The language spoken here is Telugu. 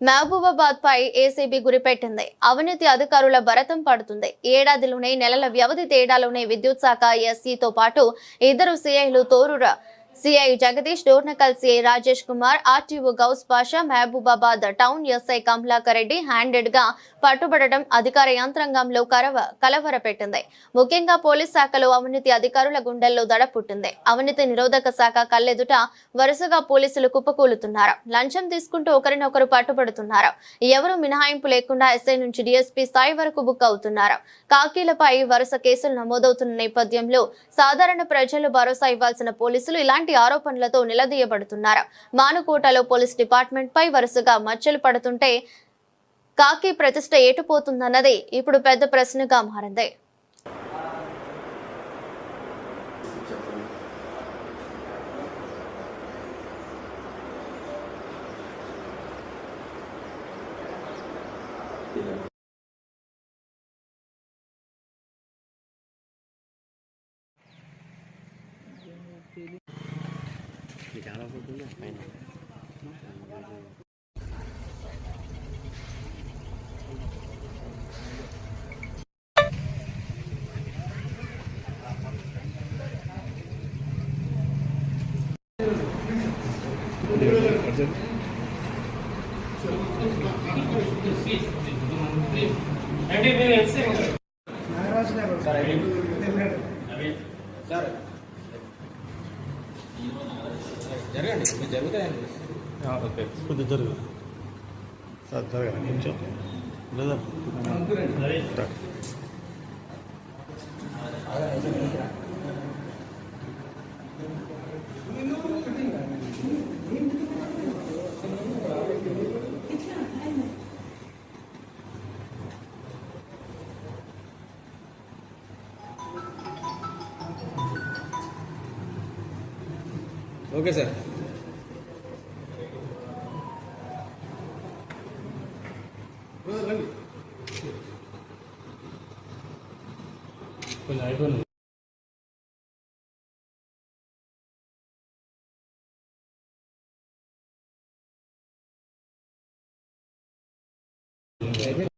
మహబూబాబాద్ పై ఏసీబీ గురిపెట్టింది. అవినీతి అధికారుల భరతం పడుతుంది. ఏడాదిలోనే నెలల వ్యవధి తేడాలోనే విద్యుత్ శాఖ ఎస్సీతో పాటు ఇద్దరు సీఐలు Thorrur CI Jagadish, Dornakal CI Rajesh Kumar, RTO Ghouse Pasha, Mahabubabad town SI Kamalakar Reddy handed గా పట్టుబడడం అధికార యంత్రాంగంలో కలవరపెట్టింది. ముఖ్యంగా పోలీస్ శాఖలో అవినీతి అధికారుల గుండెల్లో దడ పుట్టింది. అవినీతి నిరోధక శాఖ కళ్ళెదుట వరుసగా పోలీసులు కుప్పకూలుతున్నారు. లంచం తీసుకుంటూ ఒకరినొకరు పట్టుబడుతున్నారు. ఎవరు మినహాయింపు లేకుండా ఎస్ఐ నుంచి డీఎస్పీ స్థాయి వరకు బుక్ అవుతున్నారు. కాకీలపై వరుస కేసులు నమోదవుతున్న నేపథ్యంలో సాధారణ ప్రజలు భరోసా ఇవ్వాల్సిన పోలీసులు ఇలాంటి ఆరోపణలతో నిలదీయబడుతున్నారు. మానుకోటలో పోలీస్ డిపార్ట్మెంట్ పై వరుసగా మచ్చలు పడుతుంటే కాకి ప్రతిష్ట ఏటుపోతుందన్నది ఇప్పుడు పెద్ద ప్రశ్నగా మారింది. జరగండి జరుగుతాయండి. ఓకే కొద్దిగా జరుగు సార్ జరగండి కొంచెం లేదా ఓకే సార్. కొంచెం అయిపోయింది.